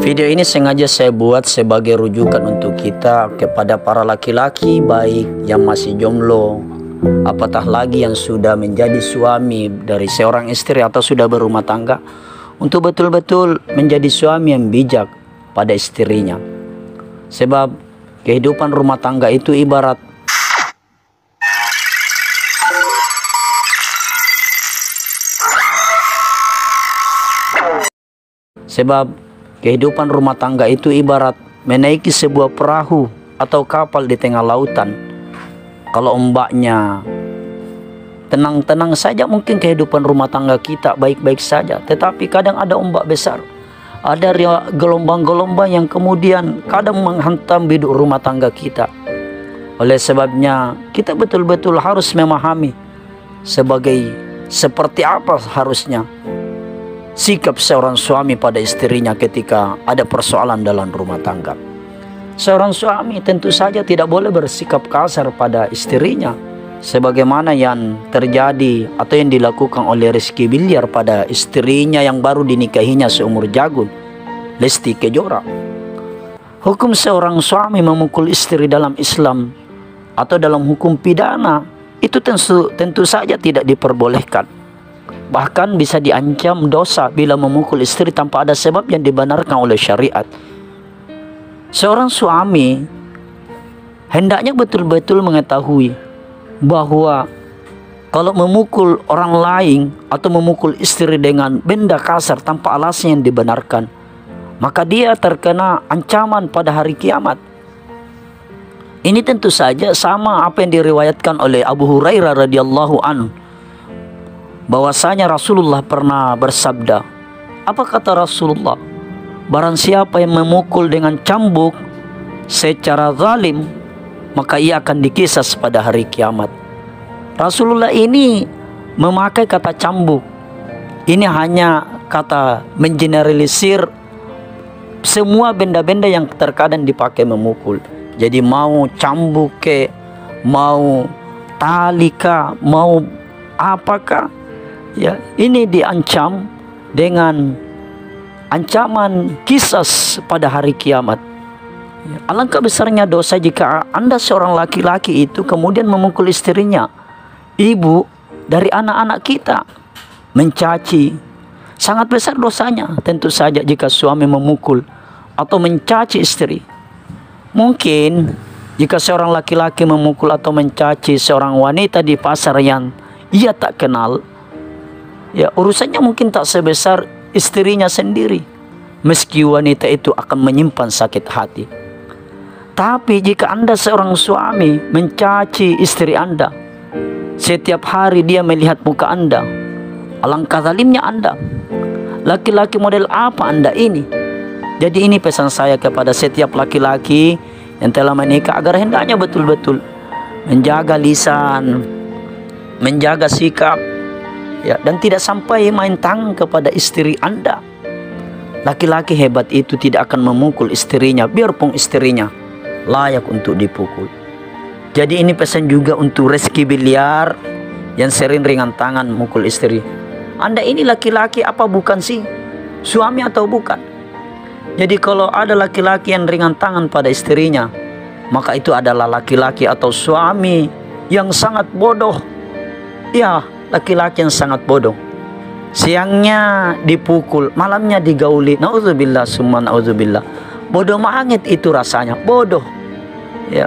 Video ini sengaja saya buat sebagai rujukan untuk kita kepada para laki-laki baik yang masih jomblo, apatah lagi yang sudah menjadi suami dari seorang istri atau sudah berumah tangga, untuk betul-betul menjadi suami yang bijak pada istrinya. Sebab kehidupan rumah tangga itu ibarat kehidupan rumah tangga itu ibarat menaiki sebuah perahu atau kapal di tengah lautan. Kalau ombaknya tenang-tenang saja, mungkin kehidupan rumah tangga kita baik-baik saja. Tetapi kadang ada ombak besar, ada gelombang-gelombang yang kemudian kadang menghantam hidup rumah tangga kita. Oleh sebabnya kita betul-betul harus memahami seperti apa harusnya sikap seorang suami pada istrinya ketika ada persoalan dalam rumah tangga. Seorang suami tentu saja tidak boleh bersikap kasar pada istrinya, sebagaimana yang terjadi atau yang dilakukan oleh Rizky Bilyar pada istrinya yang baru dinikahinya seumur jagung, Lesti Kejora. Hukum seorang suami memukul istri dalam Islam atau dalam hukum pidana itu tentu saja tidak diperbolehkan. Bahkan bisa diancam dosa bila memukul istri tanpa ada sebab yang dibenarkan oleh syariat. Seorang suami hendaknya betul-betul mengetahui bahwa kalau memukul orang lain atau memukul istri dengan benda kasar tanpa alasan yang dibenarkan, maka dia terkena ancaman pada hari kiamat. Ini tentu saja sama apa yang diriwayatkan oleh Abu Hurairah radhiyallahu anhu, bahwasanya Rasulullah pernah bersabda. Apa kata Rasulullah? Barang siapa yang memukul dengan cambuk secara zalim, maka ia akan dikisas pada hari kiamat. Rasulullah ini memakai kata cambuk. Ini hanya kata mengeneralisir semua benda-benda yang terkadang dipakai memukul. Jadi mau cambuk ke, mau tali kah, mau apakah, ya, ini diancam dengan ancaman kisas pada hari kiamat. Alangkah besarnya dosa jika Anda seorang laki-laki itu kemudian memukul istrinya, ibu dari anak-anak kita, mencaci. Sangat besar dosanya tentu saja jika suami memukul atau mencaci istri. Mungkin jika seorang laki-laki memukul atau mencaci seorang wanita di pasar yang ia tak kenal, ya, urusannya mungkin tak sebesar istrinya sendiri, meski wanita itu akan menyimpan sakit hati. Tapi jika Anda seorang suami mencaci istri Anda, setiap hari dia melihat muka Anda, alangkah zalimnya Anda. Laki-laki model apa Anda ini? Jadi ini pesan saya kepada setiap laki-laki yang telah menikah, agar hendaknya betul-betul menjaga lisan, menjaga sikap, ya, dan tidak sampai main tangan kepada istri Anda. Laki-laki hebat itu tidak akan memukul istrinya, biarpun istrinya layak untuk dipukul. Jadi ini pesan juga untuk Rizky Bilyar yang sering ringan tangan memukul istri. Anda ini laki-laki apa bukan sih? Suami atau bukan? Jadi kalau ada laki-laki yang ringan tangan pada istrinya, maka itu adalah laki-laki atau suami yang sangat bodoh. Ya, laki-laki yang sangat bodoh. Siangnya dipukul, malamnya digauli. Nauzubillah summa nauzubillah. Bodoh banget itu rasanya, bodoh. Ya.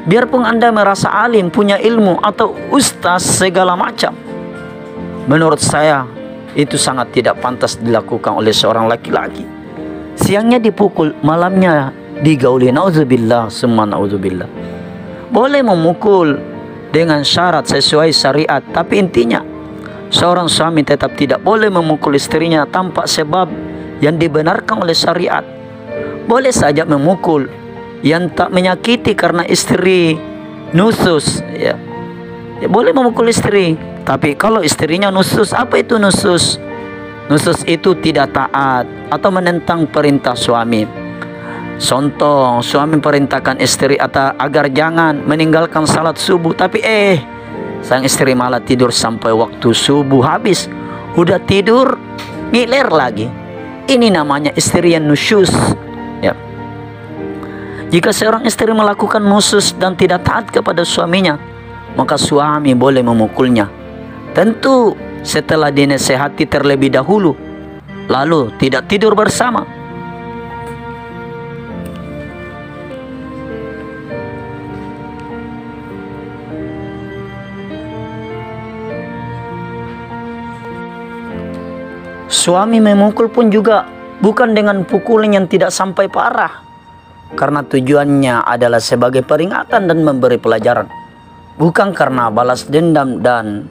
Biarpun Anda merasa alim, punya ilmu atau ustaz segala macam, menurut saya itu sangat tidak pantas dilakukan oleh seorang laki-laki. Siangnya dipukul, malamnya digauli. Nauzubillah summa nauzubillah. Boleh memukul dengan syarat sesuai syariat, tapi intinya seorang suami tetap tidak boleh memukul istrinya tanpa sebab yang dibenarkan oleh syariat. Boleh saja memukul yang tak menyakiti karena istri nusus, ya, ya boleh memukul istri. Tapi kalau istrinya nusus, apa itu nusus? Nusus itu tidak taat atau menentang perintah suami. Contoh, suami perintahkan istri agar jangan meninggalkan salat subuh, tapi sang istri malah tidur sampai waktu subuh habis. Udah tidur, ngiler lagi. Ini namanya istri yang nusyus. Ya. Jika seorang istri melakukan nusyus dan tidak taat kepada suaminya, maka suami boleh memukulnya. Tentu setelah dinasehati terlebih dahulu, lalu tidak tidur bersama. Suami memukul pun juga bukan dengan pukulan yang tidak sampai parah, karena tujuannya adalah sebagai peringatan dan memberi pelajaran, bukan karena balas dendam dan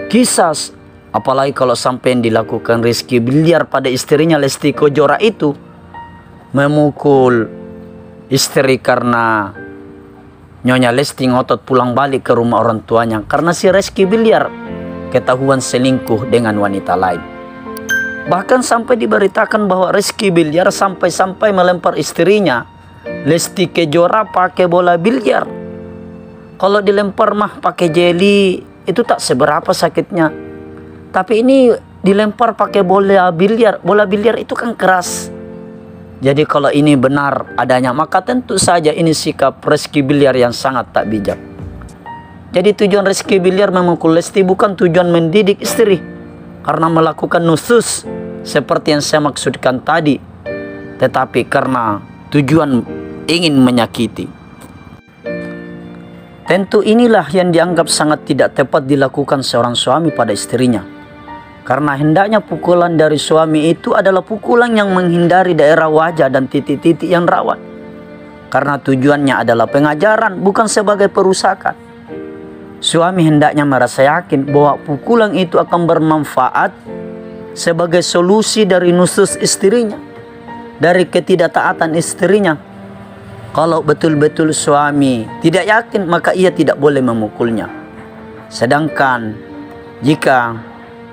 kisas. Apalagi kalau sampai yang dilakukan Rizky Bilyar pada istrinya Lesti Kejora itu, memukul istri karena Nyonya Lesti ngotot pulang balik ke rumah orang tuanya karena si Rizky Bilyar ketahuan selingkuh dengan wanita lain. Bahkan sampai diberitakan bahwa Rizky Bilyar sampai-sampai melempar istrinya Lesti Kejora pakai bola biliar. Kalau dilempar mah pakai jeli itu tak seberapa sakitnya. Tapi ini dilempar pakai bola biliar. Bola biliar itu kan keras. Jadi kalau ini benar adanya, maka tentu saja ini sikap Rizky Bilyar yang sangat tak bijak. Jadi tujuan Rizky Bilyar memukul Lesti bukan tujuan mendidik istri, karena melakukan nusyus seperti yang saya maksudkan tadi, tetapi karena tujuan ingin menyakiti. Tentu inilah yang dianggap sangat tidak tepat dilakukan seorang suami pada istrinya, karena hendaknya pukulan dari suami itu adalah pukulan yang menghindari daerah wajah dan titik-titik yang rawan, karena tujuannya adalah pengajaran bukan sebagai perusakan. Suami hendaknya merasa yakin bahwa pukulan itu akan bermanfaat sebagai solusi dari nusyus istrinya, dari ketidaktaatan istrinya. Kalau betul-betul suami tidak yakin, maka ia tidak boleh memukulnya. Sedangkan jika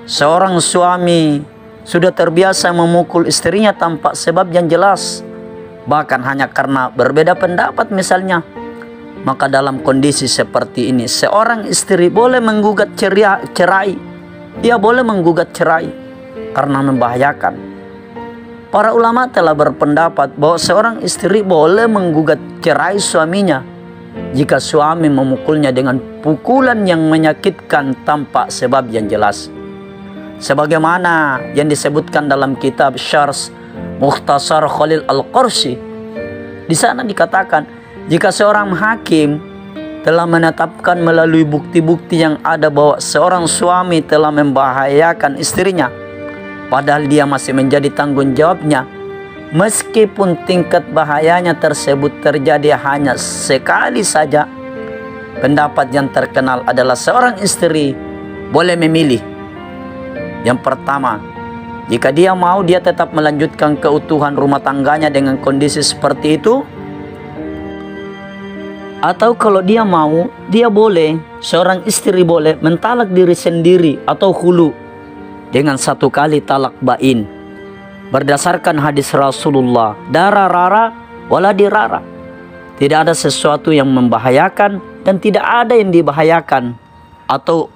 seorang suami sudah terbiasa memukul istrinya tanpa sebab yang jelas, bahkan hanya karena berbeda pendapat misalnya, maka dalam kondisi seperti ini seorang istri boleh menggugat cerai. Ia boleh menggugat cerai karena membahayakan. Para ulama telah berpendapat bahwa seorang istri boleh menggugat cerai suaminya jika suami memukulnya dengan pukulan yang menyakitkan tanpa sebab yang jelas. Sebagaimana yang disebutkan dalam kitab Syarh Mukhtasar Khalil Al-Qarshi. Di sana dikatakan, jika seorang hakim telah menetapkan melalui bukti-bukti yang ada bahwa seorang suami telah membahayakan istrinya, padahal dia masih menjadi tanggung jawabnya, meskipun tingkat bahayanya tersebut terjadi hanya sekali saja, pendapat yang terkenal adalah seorang istri boleh memilih. Yang pertama, jika dia mau, dia tetap melanjutkan keutuhan rumah tangganya dengan kondisi seperti itu. Atau kalau dia mau, dia boleh, seorang istri boleh mentalak diri sendiri atau khulu dengan satu kali talak bain. Berdasarkan hadis Rasulullah, dara rara wala dirara. Tidak ada sesuatu yang membahayakan dan tidak ada yang dibahayakan, atau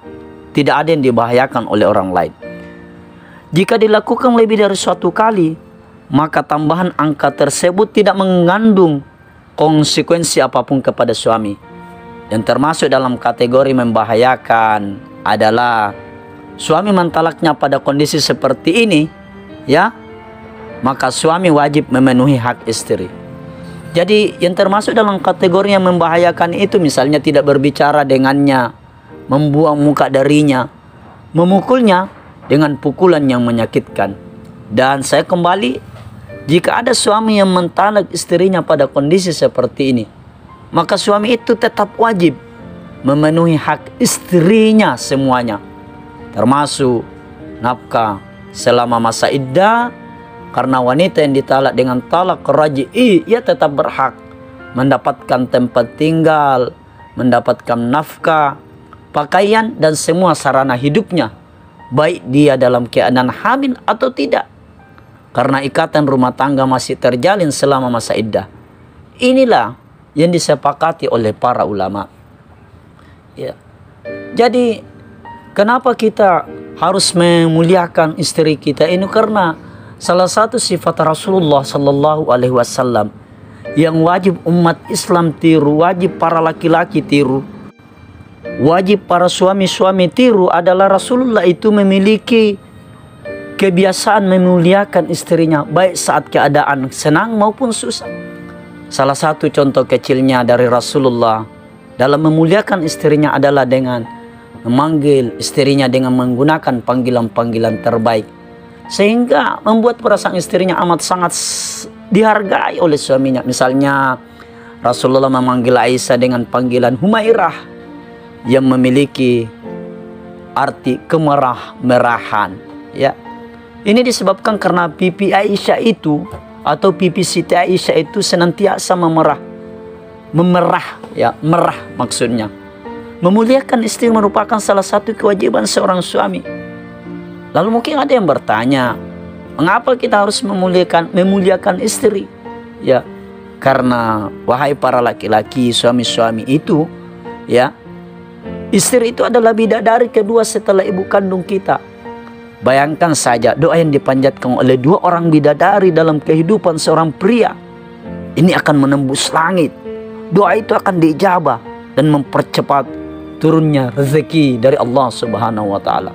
tidak ada yang dibahayakan oleh orang lain. Jika dilakukan lebih dari suatu kali, maka tambahan angka tersebut tidak mengandung konsekuensi apapun kepada suami. Yang termasuk dalam kategori membahayakan adalah suami mentalaknya pada kondisi seperti ini, ya, maka suami wajib memenuhi hak istri. Jadi yang termasuk dalam kategori yang membahayakan itu misalnya tidak berbicara dengannya, membuang muka darinya, memukulnya dengan pukulan yang menyakitkan. Dan saya kembali, jika ada suami yang mentalak istrinya pada kondisi seperti ini, maka suami itu tetap wajib memenuhi hak istrinya semuanya, termasuk nafkah selama masa iddah. Karena wanita yang ditalak dengan talak raj'i, ia tetap berhak mendapatkan tempat tinggal, mendapatkan nafkah, pakaian, dan semua sarana hidupnya, baik dia dalam keadaan hamil atau tidak, karena ikatan rumah tangga masih terjalin selama masa iddah. Inilah yang disepakati oleh para ulama. Ya. Jadi kenapa kita harus memuliakan istri kita ini? Karena Salah satu sifat Rasulullah Sallallahu Alaihi Wasallam yang wajib umat Islam tiru, wajib para laki-laki tiru, wajib para suami-suami tiru adalah Rasulullah itu memiliki kebiasaan memuliakan istrinya baik saat keadaan senang maupun susah. Salah satu contoh kecilnya dari Rasulullah dalam memuliakan istrinya adalah dengan memanggil istrinya dengan menggunakan panggilan-panggilan terbaik, sehingga membuat perasaan istrinya amat sangat dihargai oleh suaminya. Misalnya Rasulullah memanggil Aisyah dengan panggilan Humairah yang memiliki arti kemerah-merahan, ya. Ini disebabkan karena pipi Aisyah itu atau pipi Siti Aisyah itu senantiasa memerah, ya, merah maksudnya. Memuliakan istri merupakan salah satu kewajiban seorang suami. Lalu mungkin ada yang bertanya, mengapa kita harus memuliakan istri? Ya, karena wahai para laki-laki, suami-suami itu, ya, istri itu adalah bidadari kedua setelah ibu kandung kita. Bayangkan saja doa yang dipanjatkan oleh dua orang bidadari dalam kehidupan seorang pria. Ini akan menembus langit. Doa itu akan diijabah dan mempercepat turunnya rezeki dari Allah Subhanahu wa Ta'ala.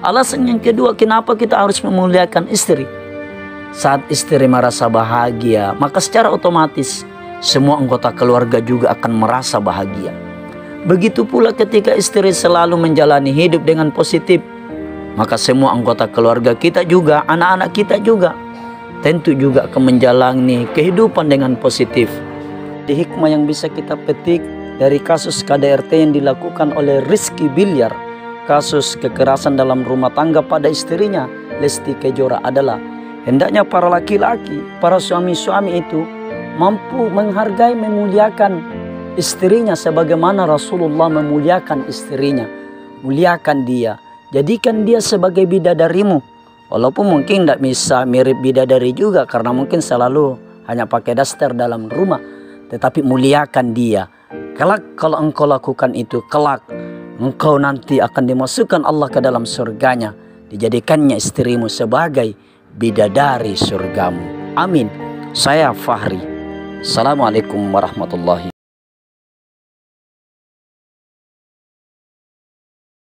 Alasan yang kedua, kenapa kita harus memuliakan istri? Saat istri merasa bahagia, maka secara otomatis semua anggota keluarga juga akan merasa bahagia. Begitu pula ketika istri selalu menjalani hidup dengan positif, maka semua anggota keluarga kita juga, anak-anak kita juga, tentu juga akan menjalani kehidupan dengan positif. Di hikmah yang bisa kita petik dari kasus KDRT yang dilakukan oleh Rizky Bilyar, kasus kekerasan dalam rumah tangga pada istrinya Lesti Kejora, adalah hendaknya para laki-laki, para suami-suami itu mampu menghargai, memuliakan istrinya sebagaimana Rasulullah memuliakan istrinya. Muliakan dia, jadikan dia sebagai bidadarimu. Walaupun mungkin tidak bisa mirip bidadari juga karena mungkin selalu hanya pakai daster dalam rumah, tetapi muliakan dia. Kelak kalau engkau lakukan itu, kelak engkau nanti akan dimasukkan Allah ke dalam surganya. Dijadikannya istrimu sebagai bidadari surgamu. Amin. Saya Fahri. Assalamualaikum warahmatullahi wabarakatuh.